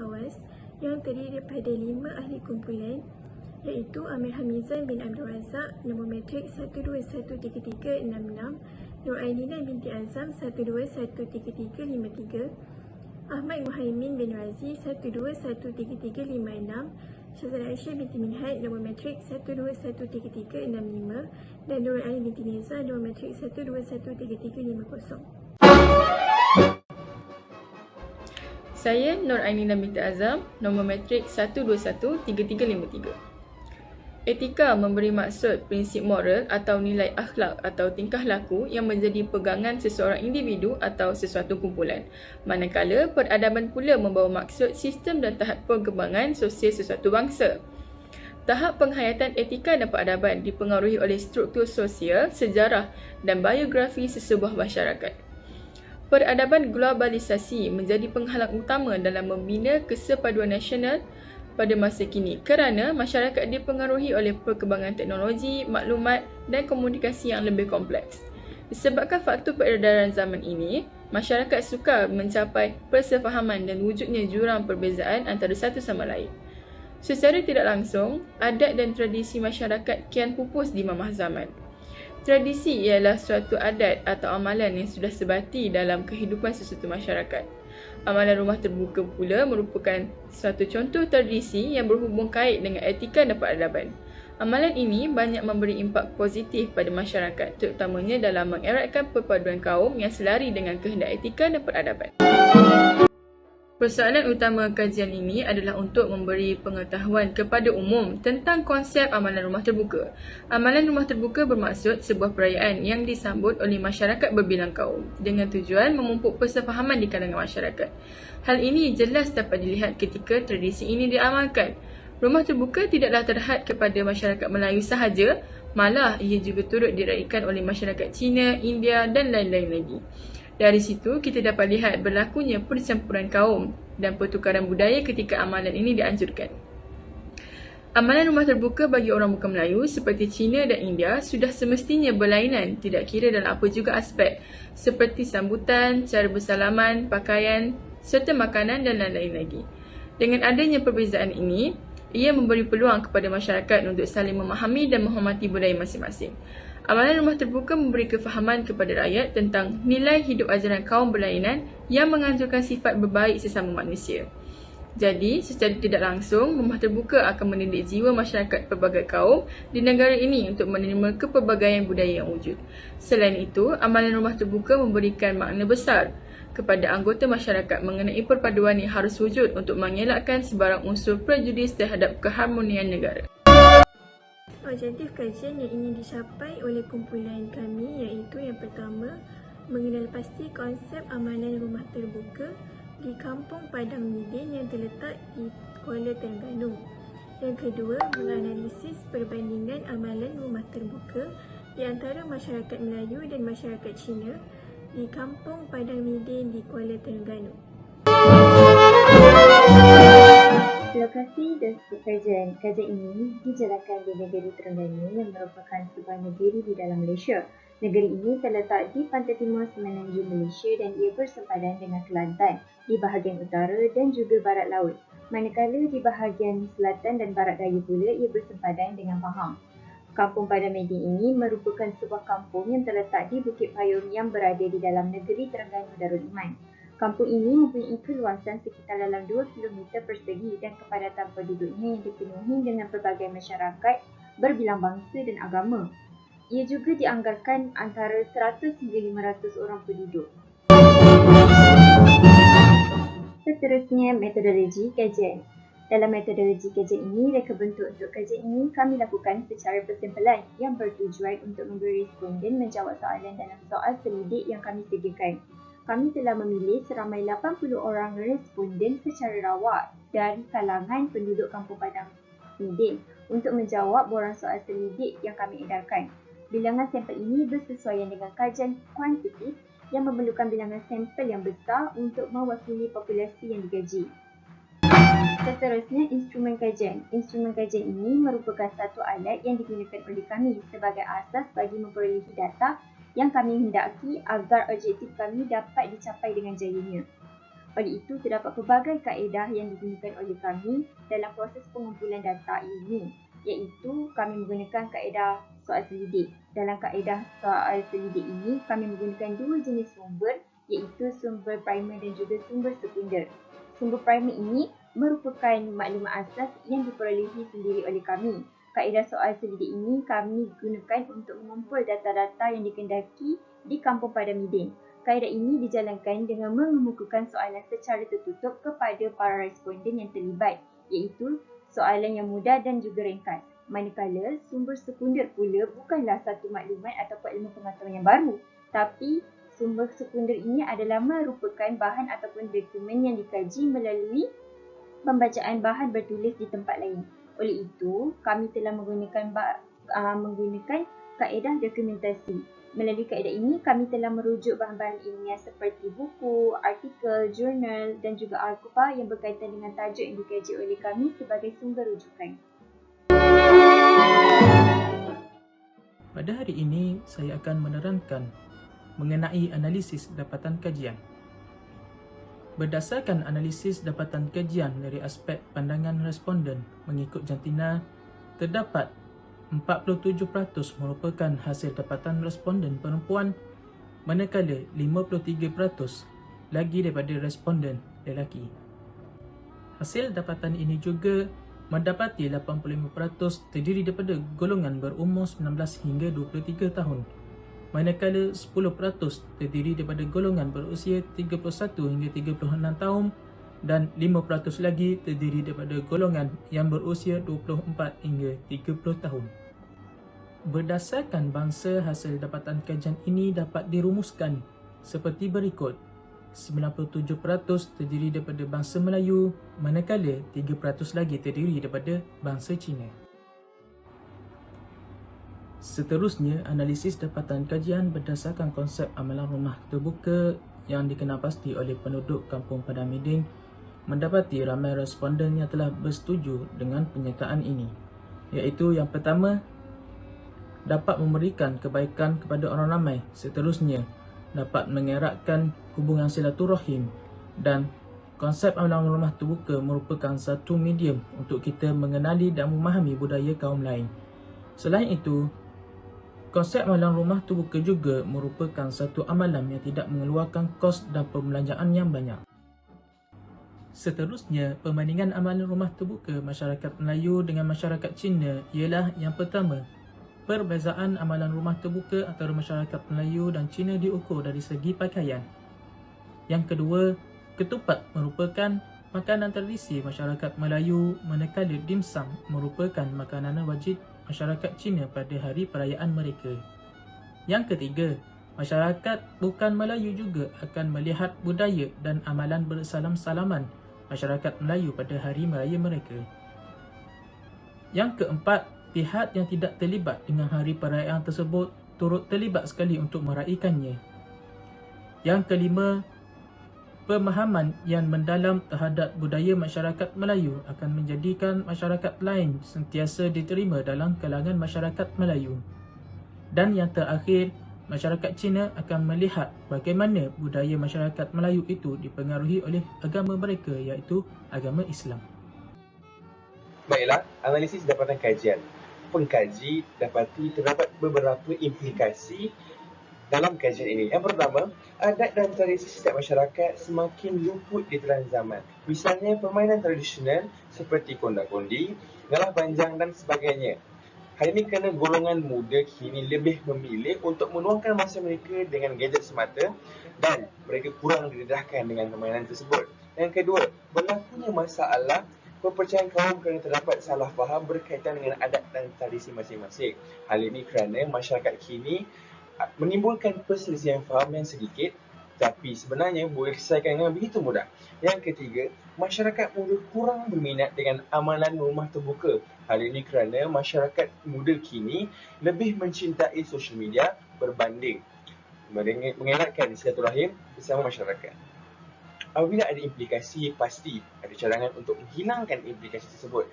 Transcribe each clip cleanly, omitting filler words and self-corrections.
Khawas yang terdiri daripada 5 ahli kumpulan iaitu Amir Hamizan bin Abdul Razak, nombor matrik 121336, Nur Ainina binti Azam 121353, Ahmad Muhaimin bin Razi 121336, Syazal Aisyah binti Minhad, nombor matrik 121365, dan Nur Ain binti Niza, nombor matrik 121350. Saya Nur Ainina binti Azam, nombor matrik 121353. Etika memberi maksud prinsip moral atau nilai akhlak atau tingkah laku yang menjadi pegangan seseorang individu atau sesuatu kumpulan. Manakala peradaban pula membawa maksud sistem dan tahap perkembangan sosial sesuatu bangsa. Tahap penghayatan etika dan peradaban dipengaruhi oleh struktur sosial, sejarah dan biografi sesebuah masyarakat. Peradaban globalisasi menjadi penghalang utama dalam membina kesepaduan nasional pada masa kini kerana masyarakat dipengaruhi oleh perkembangan teknologi, maklumat dan komunikasi yang lebih kompleks. Disebabkan faktor peredaran zaman ini, masyarakat sukar mencapai persefahaman dan wujudnya jurang perbezaan antara satu sama lain. Secara tidak langsung, adat dan tradisi masyarakat kian pupus di mamah zaman. Tradisi ialah suatu adat atau amalan yang sudah sebati dalam kehidupan sesuatu masyarakat. Amalan rumah terbuka pula merupakan suatu contoh tradisi yang berhubung kait dengan etika dan peradaban. Amalan ini banyak memberi impak positif pada masyarakat, terutamanya dalam mengeratkan perpaduan kaum yang selari dengan kehendak etika dan peradaban. Persoalan utama kajian ini adalah untuk memberi pengetahuan kepada umum tentang konsep amalan rumah terbuka. Amalan rumah terbuka bermaksud sebuah perayaan yang disambut oleh masyarakat berbilang kaum dengan tujuan memupuk persefahaman di kalangan masyarakat. Hal ini jelas dapat dilihat ketika tradisi ini diamalkan. Rumah terbuka tidaklah terhad kepada masyarakat Melayu sahaja, malah ia juga turut diraikan oleh masyarakat Cina, India dan lain-lain lagi. Dari situ, kita dapat lihat berlakunya percampuran kaum dan pertukaran budaya ketika amalan ini dianjurkan. Amalan rumah terbuka bagi orang bukan Melayu seperti Cina dan India sudah semestinya berlainan, tidak kira dalam apa juga aspek, seperti sambutan, cara bersalaman, pakaian, serta makanan dan lain-lain lagi. Dengan adanya perbezaan ini, ia memberi peluang kepada masyarakat untuk saling memahami dan menghormati budaya masing-masing. Amalan rumah terbuka memberi kefahaman kepada rakyat tentang nilai hidup ajaran kaum berlainan yang menganjurkan sifat berbaik sesama manusia. Jadi, secara tidak langsung, rumah terbuka akan mendidik jiwa masyarakat pelbagai kaum di negara ini untuk menerima kepelbagaian budaya yang wujud. Selain itu, amalan rumah terbuka memberikan makna besar kepada anggota masyarakat mengenai perpaduan yang harus wujud untuk mengelakkan sebarang unsur prejudis terhadap keharmonian negara. Objektif kajian yang ingin dicapai oleh kumpulan kami iaitu yang pertama, mengenal pasti konsep amalan rumah terbuka di Kampung Padang Midin yang terletak di Kuala Terengganu. Yang kedua, menganalisis perbandingan amalan rumah terbuka di antara masyarakat Melayu dan masyarakat Cina di Kampung Padang Midin di Kuala Terengganu. Lokasi dan kajian ini dijalankan di negeri Terengganu yang merupakan sebuah negeri di dalam Malaysia. Negeri ini terletak di pantai timur semenanjung Malaysia dan ia bersempadan dengan Kelantan di bahagian utara dan juga barat laut. Manakala di bahagian selatan dan barat daya pula ia bersempadan dengan Pahang. Kampung Padang Midin ini merupakan sebuah kampung yang terletak di Bukit Payung yang berada di dalam negeri Terengganu Darul Iman. Kampung ini mempunyai keluasan sekitar dalam 2 km persegi dan kepadatan penduduknya yang dipenuhi dengan pelbagai masyarakat berbilang bangsa dan agama. Ia juga dianggarkan antara 100 hingga 500 orang penduduk. Seterusnya, metodologi kajian. Dalam metodologi kajian ini, reka bentuk untuk kajian ini kami lakukan secara persimpulan yang bertujuan untuk memberi responden menjawab soalan dalam soal selidik yang kami sediakan. Kami telah memilih seramai 80 orang responden secara rawak dari kalangan penduduk Kampung Padang Midin untuk menjawab borang soal selidik yang kami edarkan. Bilangan sampel ini bersesuaian dengan kajian kuantitatif yang memerlukan bilangan sampel yang besar untuk mewakili populasi yang digaji. Seterusnya, instrumen kajian. Instrumen kajian ini merupakan satu alat yang digunakan oleh kami sebagai asas bagi memperolehi data yang kami hendaki agar objektif kami dapat dicapai dengan jayanya. Oleh itu, terdapat pelbagai kaedah yang digunakan oleh kami dalam proses pengumpulan data ini, iaitu kami menggunakan kaedah soal selidik. Dalam kaedah soal selidik ini, kami menggunakan dua jenis sumber, iaitu sumber primer dan juga sumber sekunder. Sumber primer ini merupakan maklumat asas yang diperolehi sendiri oleh kami. Kaedah soal selidik ini kami gunakan untuk mengumpul data-data yang dikendaki di Kampung Padang Midin. Kaedah ini dijalankan dengan mengemukakan soalan secara tertutup kepada para responden yang terlibat, iaitu soalan yang mudah dan juga ringkas. Manakala sumber sekunder pula bukanlah satu maklumat ataupun ilmu pengetahuan yang baru, tapi sumber sekunder ini adalah merupakan bahan ataupun dokumen yang dikaji melalui pembacaan bahan bertulis di tempat lain. Oleh itu, kami telah menggunakan kaedah dokumentasi. Melalui kaedah ini, kami telah merujuk bahan-bahan ilmiah seperti buku, artikel, jurnal dan juga al-kupa yang berkaitan dengan tajuk yang dikaji oleh kami sebagai sumber rujukan. Pada hari ini, saya akan menerangkan mengenai analisis dapatan kajian. Berdasarkan analisis dapatan kajian dari aspek pandangan responden mengikut jantina, terdapat 47% merupakan hasil dapatan responden perempuan, manakala 53% lagi daripada responden lelaki. Hasil dapatan ini juga mendapati 85% terdiri daripada golongan berumur 19 hingga 23 tahun, manakala 10% terdiri daripada golongan berusia 31 hingga 36 tahun dan 5% lagi terdiri daripada golongan yang berusia 24 hingga 30 tahun. Berdasarkan bangsa, hasil dapatan kajian ini dapat dirumuskan seperti berikut. 97% terdiri daripada bangsa Melayu, manakala 3% lagi terdiri daripada bangsa Cina. Seterusnya, analisis dapatan kajian berdasarkan konsep amalan rumah terbuka yang dikenal pasti oleh penduduk Kampung Padang Midin mendapati ramai responden yang telah bersetuju dengan penyertaan ini, iaitu yang pertama, dapat memberikan kebaikan kepada orang ramai. Seterusnya, dapat mengeratkan hubungan silaturahim, dan konsep amalan rumah terbuka merupakan satu medium untuk kita mengenali dan memahami budaya kaum lain. Selain itu, konsep amalan rumah terbuka juga merupakan satu amalan yang tidak mengeluarkan kos dan pembelanjaan yang banyak. Seterusnya, perbandingan amalan rumah terbuka masyarakat Melayu dengan masyarakat Cina ialah yang pertama, perbezaan amalan rumah terbuka antara masyarakat Melayu dan Cina diukur dari segi pakaian. Yang kedua, ketupat merupakan makanan tradisi masyarakat Melayu, manakala dimsum merupakan makanan wajib masyarakat Cina pada hari perayaan mereka. Yang ketiga, masyarakat bukan Melayu juga akan melihat budaya dan amalan bersalam-salaman masyarakat Melayu pada hari raya mereka. Yang keempat, pihak yang tidak terlibat dengan hari perayaan tersebut turut terlibat sekali untuk meraihkannya. Yang kelima, pemahaman yang mendalam terhadap budaya masyarakat Melayu akan menjadikan masyarakat lain sentiasa diterima dalam kalangan masyarakat Melayu. Dan yang terakhir, masyarakat Cina akan melihat bagaimana budaya masyarakat Melayu itu dipengaruhi oleh agama mereka, iaitu agama Islam. Baiklah, analisis dapatan kajian. Pengkaji dapati terdapat beberapa implikasi dalam kajian ini. Yang pertama, adat dan tradisi setiap masyarakat semakin luput di telan zaman. Misalnya, permainan tradisional seperti konda-kondi, ngalah panjang dan sebagainya. Hal ini kerana golongan muda kini lebih memilih untuk meluangkan masa mereka dengan gadget semata dan mereka kurang didedahkan dengan permainan tersebut. Yang kedua, berlakunya masalah kepercayaan kaum kerana terdapat salah faham berkaitan dengan adat dan tradisi masing-masing. Hal ini kerana masyarakat kini menimbulkan perselisihan faham yang sedikit, tapi sebenarnya boleh diselesaikan dengan begitu mudah. Yang ketiga, masyarakat muda kurang berminat dengan amalan rumah terbuka. Hal ini kerana masyarakat muda kini lebih mencintai sosial media berbanding mengeratkan silaturahim bersama masyarakat. Apabila ada implikasi, pasti ada cadangan untuk menghilangkan implikasi tersebut.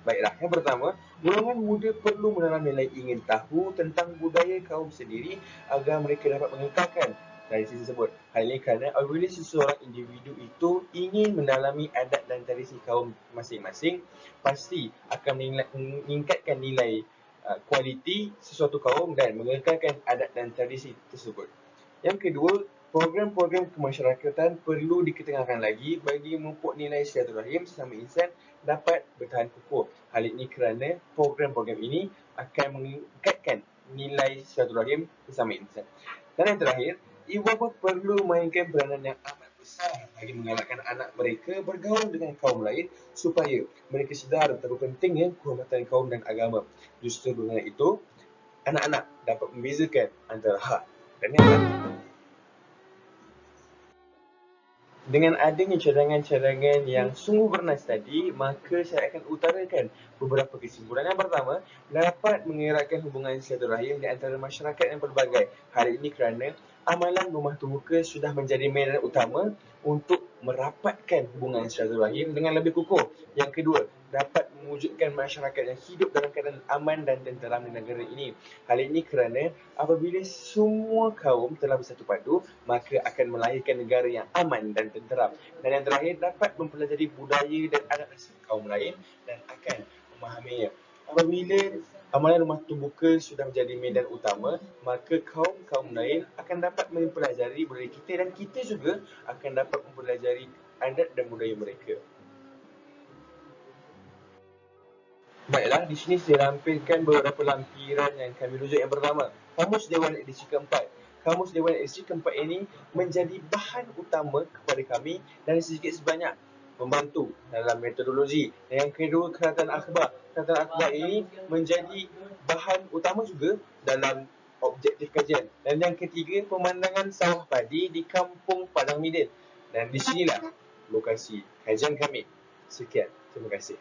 Baiklah, yang pertama, golongan muda perlu menanam nilai ingin tahu tentang budaya kaum sendiri agar mereka dapat mengekalkan tradisi tersebut. Hal ini kerana apabila seseorang individu itu ingin mendalami adat dan tradisi kaum masing-masing, pasti akan meningkatkan nilai kualiti sesuatu kaum dan mengekalkan adat dan tradisi tersebut. Yang kedua, program-program kemasyarakatan perlu diketengahkan lagi bagi memupuk nilai silaturahim sesama insan dapat bertahan kukuh. Hal ini kerana program-program ini akan meningkatkan nilai silaturahim sesama insan. Dan yang terakhir, ibu bapa perlu mainkan peranan yang amat besar bagi mengalahkan anak mereka bergaul dengan kaum lain supaya mereka sedar betapa pentingnya kehormatan kaum dan agama. Justru dengan itu, anak-anak dapat membezakan antara hak dan yang lain. Dengan adanya cadangan-cadangan yang sungguh bernas tadi, maka saya akan utarakan beberapa kesimpulan. Yang pertama, dapat mengeratkan hubungan silaturahim di antara masyarakat yang pelbagai. Hal ini kerana amalan rumah terbuka sudah menjadi medan utama untuk merapatkan hubungan silaturahim dengan lebih kukuh. Yang kedua, dapat mewujudkan masyarakat yang hidup dalam keadaan aman dan tenteram di negara ini. Hal ini kerana apabila semua kaum telah bersatu padu, maka akan melahirkan negara yang aman dan tenteram. Dan yang terakhir, dapat mempelajari budaya dan adat asal kaum lain dan akan memahaminya. Apabila amalan rumah terbuka sudah menjadi medan utama, maka kaum-kaum lain akan dapat mempelajari budaya kita dan kita juga akan dapat mempelajari adat dan budaya mereka. Baiklah, di sini saya lampirkan beberapa lampiran yang kami rujuk. Yang pertama, Kamus Dewan edisi keempat. Kamus Dewan edisi keempat ini menjadi bahan utama kepada kami dan sedikit sebanyak membantu dalam metodologi. Dan yang kedua, Keratan Akhbar. Keratan Akhbar ini menjadi bahan utama juga dalam objektif kajian. Dan yang ketiga, pemandangan sawah padi di Kampung Padang Midin. Dan di sinilah lokasi kajian kami. Sekian, terima kasih.